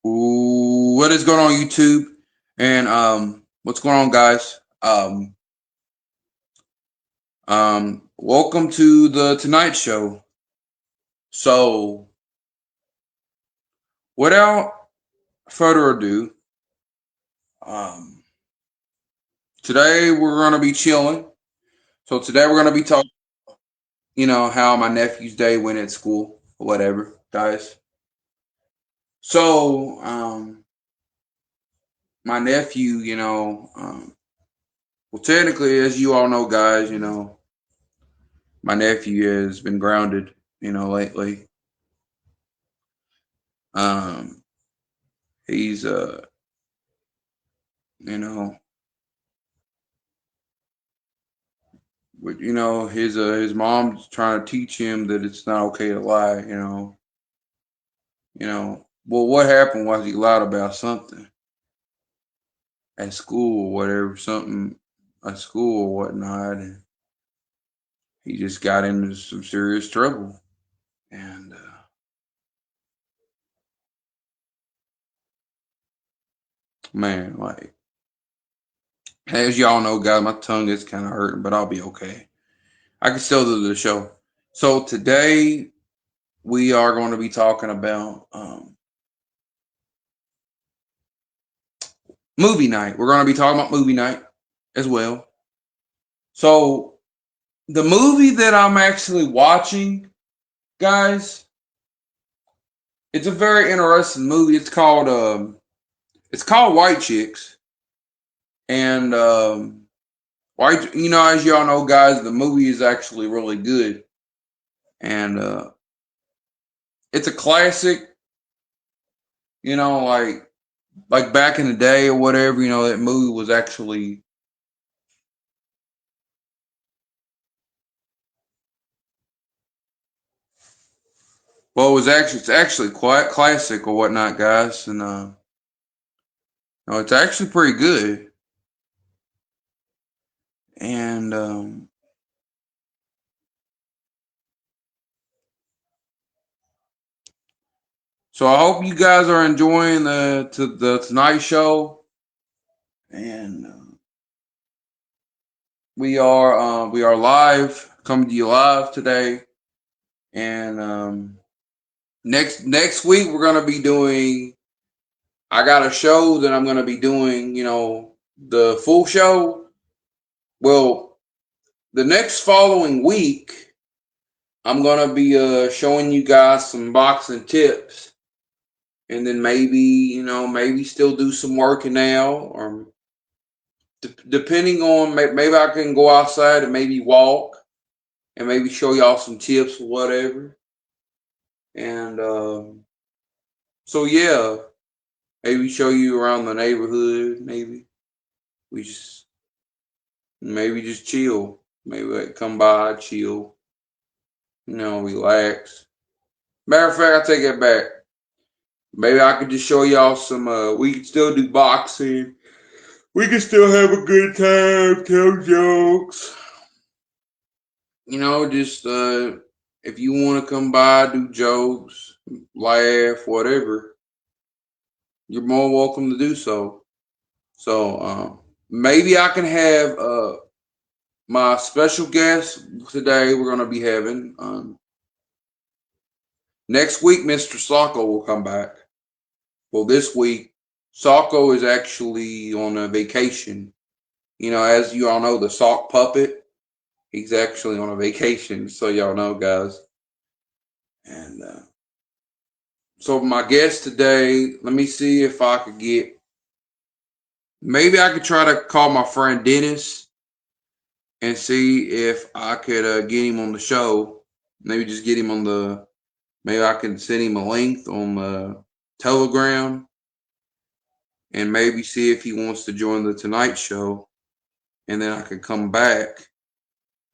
Ooh, what is going on, YouTube? And what's going on, guys? Welcome to the Tonight Show. So, without further ado, um, today we're gonna be chilling. So today we're gonna be talking, how my nephew's day went at school, or whatever, guys. So, my nephew, well, technically, as you all know, guys, my nephew has been grounded, lately. Um, he's you know, his mom's trying to teach him that it's not okay to lie. Well, what happened was he lied about something at school or whatever, something at school or whatnot, and he just got into some serious trouble. And man, like as y'all know, guys, my tongue is kind of hurting, but I'll be okay. I can still do the show. So today we are going to be talking about movie night. We're going to be talking about movie night as well. So the movie that I'm actually watching, guys, it's a very interesting movie. It's called White Chicks, and white. As y'all know, guys, the movie is actually really good, and it's a classic. Like back in the day or whatever. That movie was actually. Well, it's actually quite classic or whatnot, guys, and no, it's actually pretty good. And so I hope you guys are enjoying the Tonight Show, and we are live, coming to you live today. And next week we're gonna be doing. I got a show that I'm gonna be doing. The full show. Well, the next following week I'm gonna be showing you guys some boxing tips, and then maybe still do some working out, or depending on maybe I can go outside and maybe walk and maybe show y'all some tips or whatever. And so yeah, maybe show you around the neighborhood. Maybe just chill. Maybe like come by, chill. Relax. Matter of fact, I take it back. Maybe I could just show y'all some. We can still do boxing. We can still have a good time, tell jokes. Just if you want to come by, do jokes, laugh, whatever, you're more welcome to do so. So maybe I can have my special guest today. We're gonna be having next week. Mr. Sacco will come back. Well, this week Sacco is actually on a vacation. As you all know, the sock puppet. He's actually on a vacation, so y'all know, guys. And so my guest today, let me see if I could get. Maybe I could try to call my friend Dennis and see if I could get him on the show. Maybe just get him on the. Maybe I can send him a link on the Telegram, and maybe see if he wants to join the Tonight Show, and then I could come back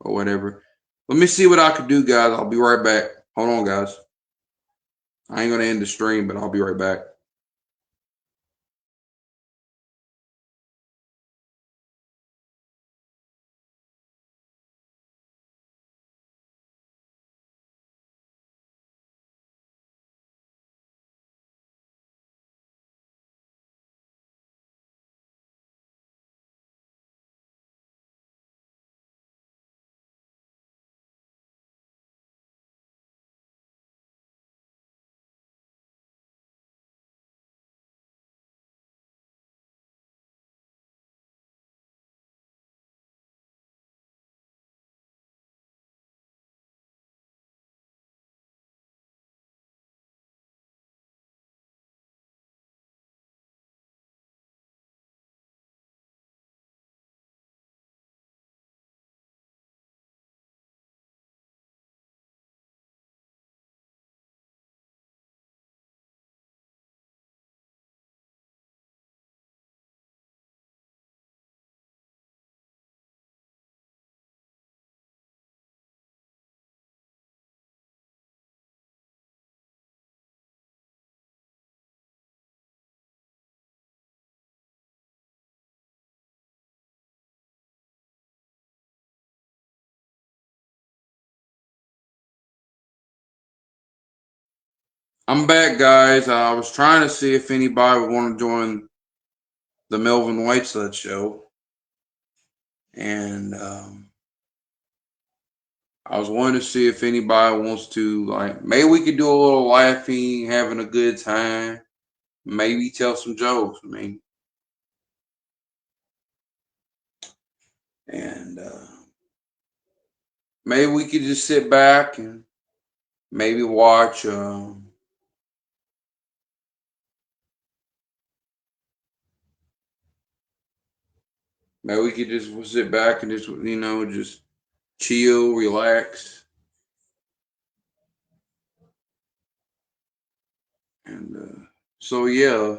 or whatever. Let me see what I could do, guys. I'll be right back. Hold on, guys. I ain't gonna end the stream, but I'll be right back. I'm back, guys. I was trying to see if anybody would want to join the Melvin Whiteside show, and I was wanting to see if anybody wants to, like, maybe we could do a little laughing, having a good time, maybe tell some jokes. I mean, and maybe we could just sit back and maybe watch. Maybe we could just sit back and just just chill, relax, and so yeah.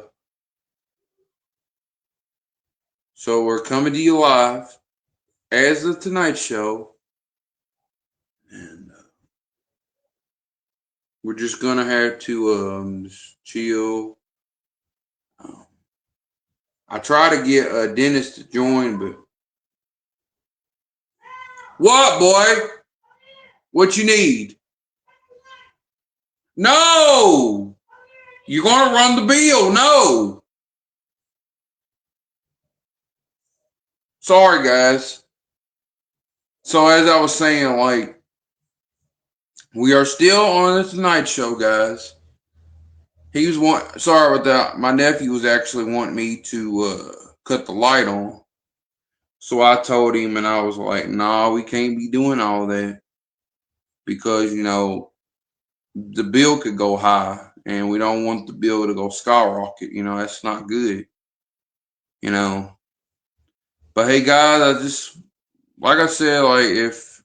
So we're coming to you live as the Tonight Show, and we're just gonna have to just chill. Um, I try to get a dentist to join, but what, boy? What you need? No, you're gonna run the bill. No, sorry, guys. So as I was saying, like we are still on the Tonight Show, guys. He was sorry about that. My nephew was actually wanting me to cut the light on. So I told him, and I was like, "Nah, we can't be doing all that because the bill could go high, and we don't want the bill to go skyrocket. That's not good. You know." But hey, guys, I just like I said, like if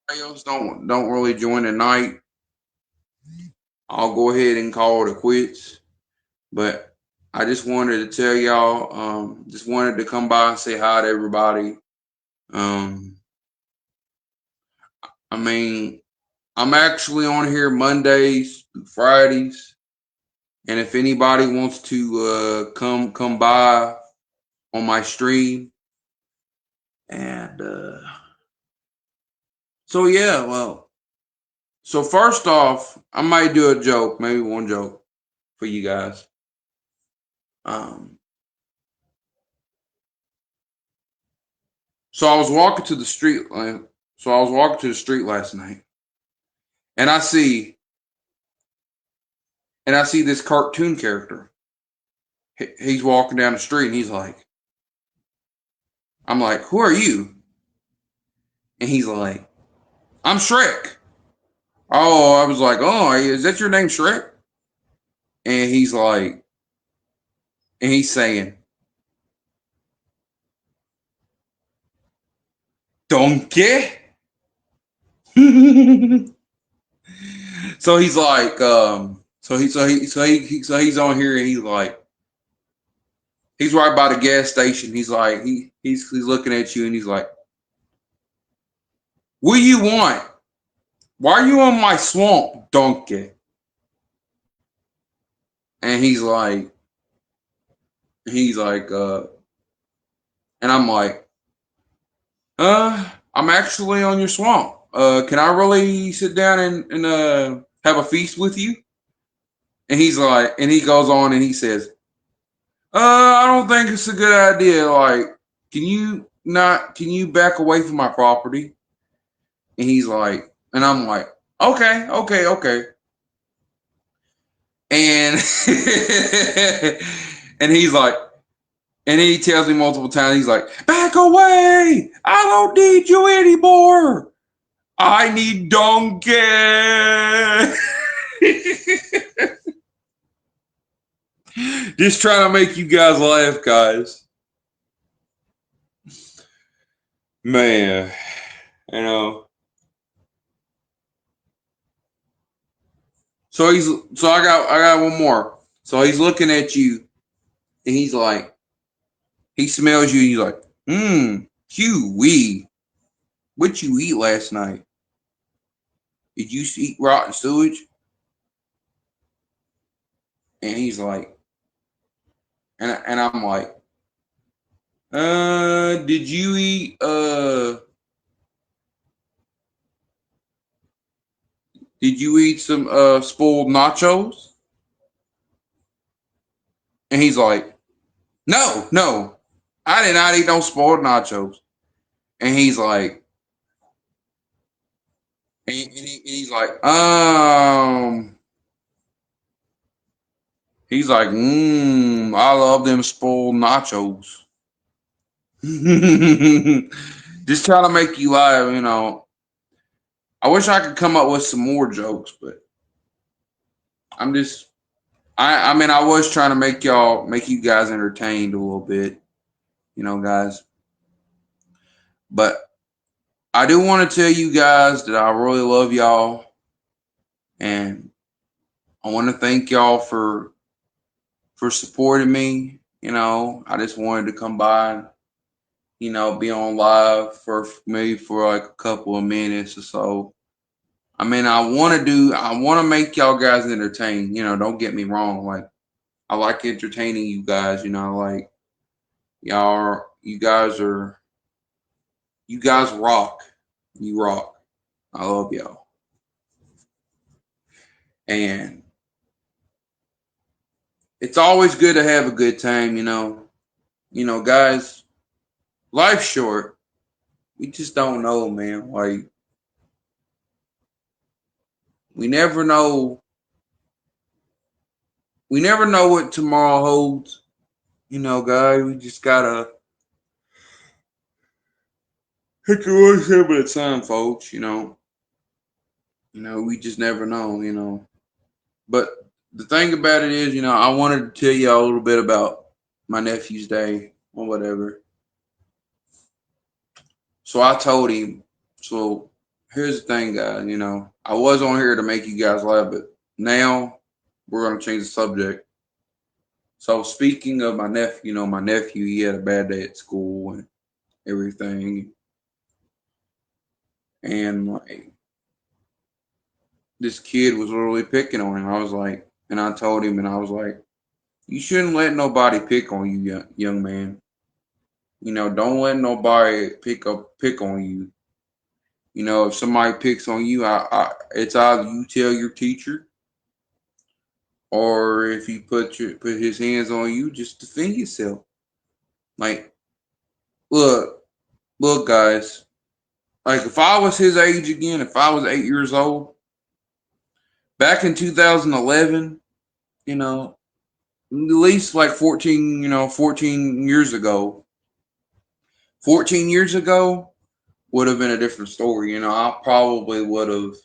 anybody else don't really join tonight, I'll go ahead and call it a quits. But I just wanted to tell y'all, just wanted to come by and say hi to everybody. Um, I mean, I'm actually on here Mondays through Fridays, and if anybody wants to come by on my stream, and so yeah, well, so first off, I might do a joke, maybe one joke for you guys. Um, so I was walking to the street, last night, and I see this cartoon character. He's walking down the street, and I'm like, who are you? And he's like, I'm Shrek. Oh, I was like, oh, is that your name, Shrek? And he's saying, donkey. So he's like, so he's on here, and he's right by the gas station. He's like, he's looking at you, and he's like, what do you want? Why are you on my swamp, donkey? And he's like, and I'm like, I'm actually on your swamp. Can I really sit down and have a feast with you? And he's like, and he goes on and he says, I don't think it's a good idea. Like, can you back away from my property? And he's like, and I'm like, okay, okay, okay. And and he's like, and he tells me multiple times, he's like, back away! I don't need you anymore. I need donkey. Just trying to make you guys laugh, guys. Man, you know. So I got one more. So he's looking at you, and he smells you, and he's like, Huey, what you eat last night? Did you eat rotten sewage? And he's like, and I'm like, did you eat some spoiled nachos? And he's like, no, no, I did not eat no spoiled nachos. And he's like, I love them spoiled nachos. Just trying to make you laugh, you know. I wish I could come up with some more jokes, but I'm just, I mean, I was trying to make you guys entertained a little bit, you know, guys. But I do want to tell you guys that I really love y'all, and I want to thank y'all for supporting me. You know, I just wanted to come by and, you know, be on live for maybe for like a couple of minutes or so. I mean, I want to make y'all guys entertained. You know, don't get me wrong. Like, I like entertaining you guys. You know, like you guys rock. You rock. I love y'all. And it's always good to have a good time, you know. You know, guys, life's short. We just don't know, man. Like, we never know we never know what tomorrow holds. You know, guys, we just gotta take it one step at a time, folks, you know. You know, we just never know, you know. But the thing about it is, you know, I wanted to tell y'all a little bit about my nephew's day or whatever. So I told him, so here's the thing, guys, you know, I was on here to make you guys laugh, but now we're going to change the subject. So speaking of my nephew, you know, my nephew, he had a bad day at school and everything. And like, this kid was literally picking on him. I was like, and I told him, and I was like, you shouldn't let nobody pick on you, young man. You know, don't let nobody pick on you. You know, if somebody picks on you, it's either you tell your teacher, or if he put his hands on you, just defend yourself. Like, look, look, guys. Like, if I was his age again, if I was 8 years old, back in 2011, you know, at least like 14, you know, 14 years ago, 14 years ago would have been a different story. You know, I probably would have,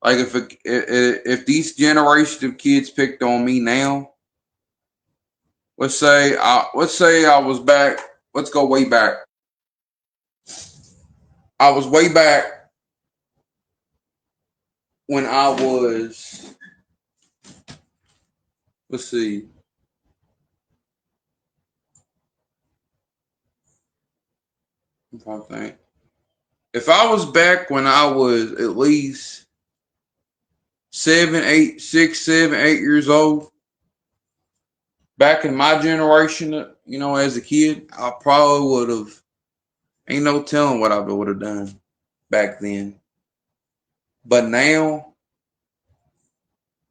like, if these generation of kids picked on me now, let's say I was back. Let's go way back. I was way back when I was. Let's see. If I think, if I was back when I was at least 8 years old, back in my generation, you know, as a kid, I probably would have. Ain't no telling what I would have done back then. But now,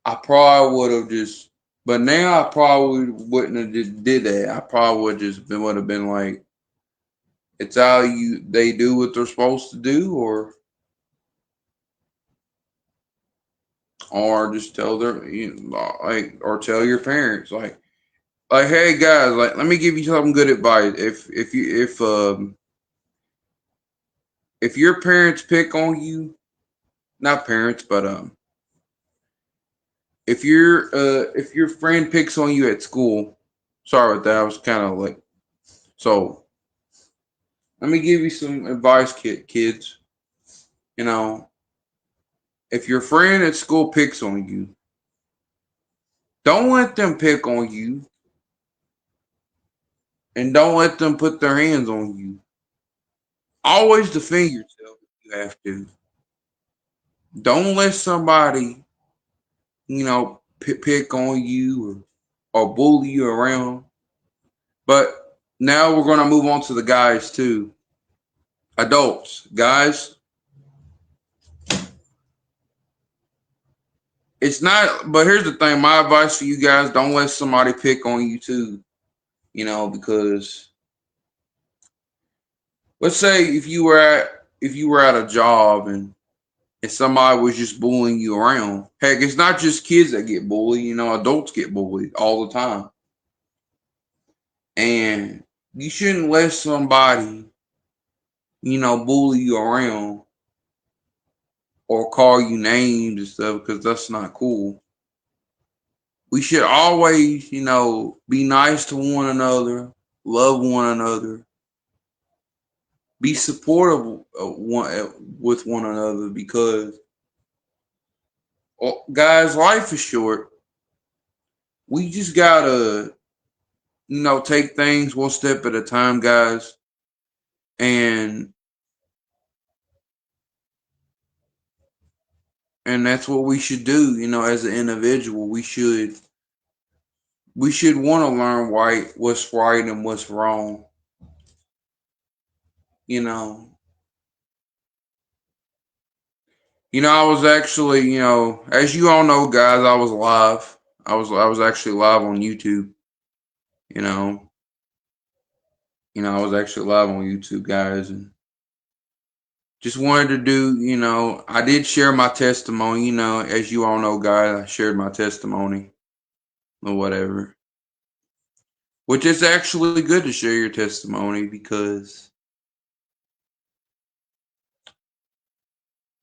I probably would have just. But now, I probably wouldn't have just did that. I probably would have been like, it's how they do what they're supposed to do, or just tell their like, or tell your parents like, hey guys, like, let me give you some good advice. If your parents pick on you, not parents, but if your friend picks on you at school, sorry about that. I was kind of like, so let me give you some advice, kids. You know, if your friend at school picks on you, don't let them pick on you, and don't let them put their hands on you. Always defend yourself if you have to. Don't let somebody, you know, pick on you or bully you around. But now we're going to move on to the guys too. Adults, guys, it's not. But here's the thing: my advice for you guys: don't let somebody pick on you too. Because let's say if you were at a job and somebody was just bullying you around. Heck, it's not just kids that get bullied. Adults get bullied all the time, and you shouldn't let somebody bully you around or call you names and stuff because that's not cool. We should always, be nice to one another, love one another, be supportive with one another because, guys, life is short. We just gotta, take things one step at a time, guys, and that's what we should do. As an individual, we should want to learn what's right and what's wrong. You know, I was actually, as you all know, guys, I was live. I was actually live on YouTube. You know, I was actually live on YouTube, guys, and just wanted to do. I did share my testimony. As you all know, guys, I shared my testimony or whatever, which is actually good to share your testimony because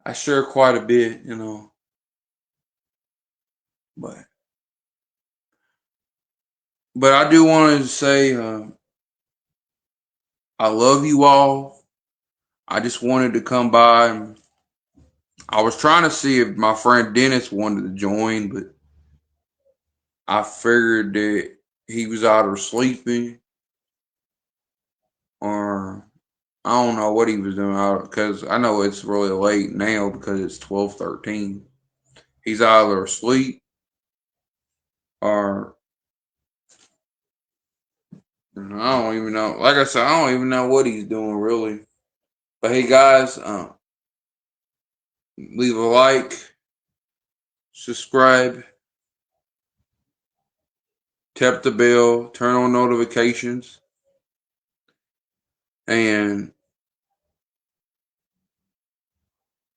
I share quite a bit. But I do want to say I love you all. I just wanted to come by and I was trying to see if my friend Dennis wanted to join, but I figured that he was either sleeping or I don't know what he was doing because I know it's really late now because it's 12:13. He's either asleep or I don't even know. Like I said, I don't even know what he's doing really. But hey, guys, leave a like, subscribe, tap the bell, turn on notifications, and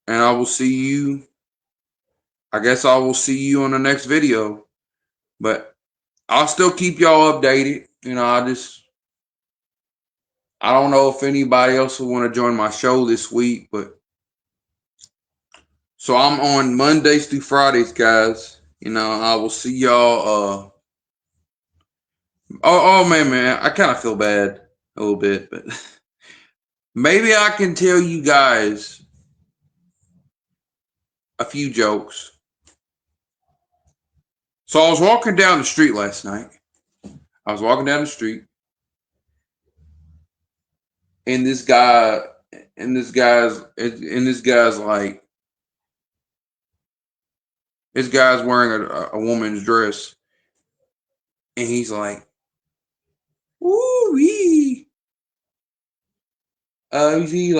I will see you. I guess I will see you on the next video, but I'll still keep y'all updated. I don't know if anybody else will want to join my show this week, but so I'm on Mondays through Fridays, guys. I will see y'all. Oh man, I kind of feel bad a little bit, but maybe I can tell you guys a few jokes. So I was walking down the street last night. I was walking down the street, and this guy's like, this guy's wearing a woman's dress, and he's like, "Ooh wee." He's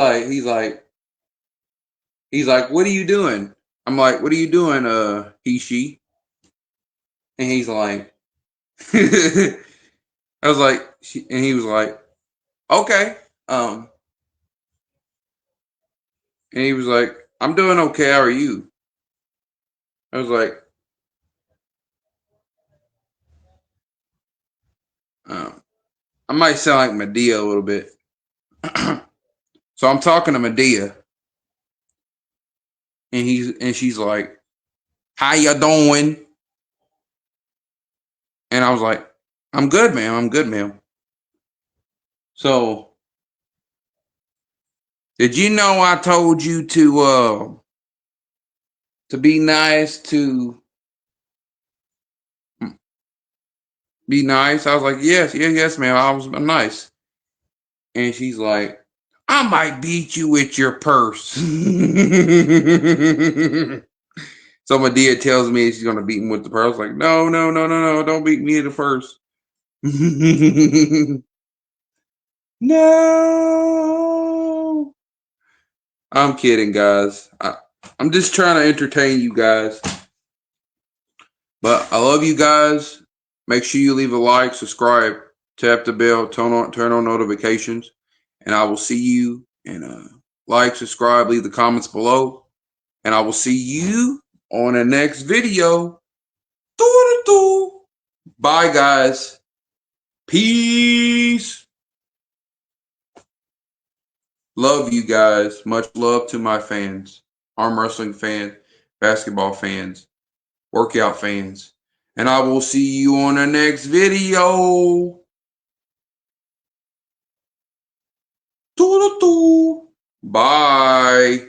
like, "What are you doing?" I'm like, "What are you doing?" She, and he's like, I was like, and he was like, "Okay," um, and he was like, "I'm doing okay. How are you?" I was like, um, I might sound like Medea a little bit. So I'm talking to Medea, and she's like, "How you doing?" And I was like, "I'm good, ma'am. I'm good, ma'am." So did you know I told you to be nice to be nice? I was like, "Yes, yes, yes, ma'am. I'm nice." And she's like, "I might beat you with your purse." So Medea tells me she's gonna beat him with the purse. I was like, "No, no, no, no, no! Don't beat me with the purse." No, I'm kidding, guys. I'm just trying to entertain you guys. But I love you guys. Make sure you leave a like, subscribe, tap the bell, turn on notifications, and I will see you. And like, subscribe, leave the comments below, and I will see you on the next video. Doo-doo-doo. Bye, guys. Peace. Love you guys. Much love to my fans, arm wrestling fans, basketball fans, workout fans. And I will see you on the next video. Doo-doo-doo. Bye.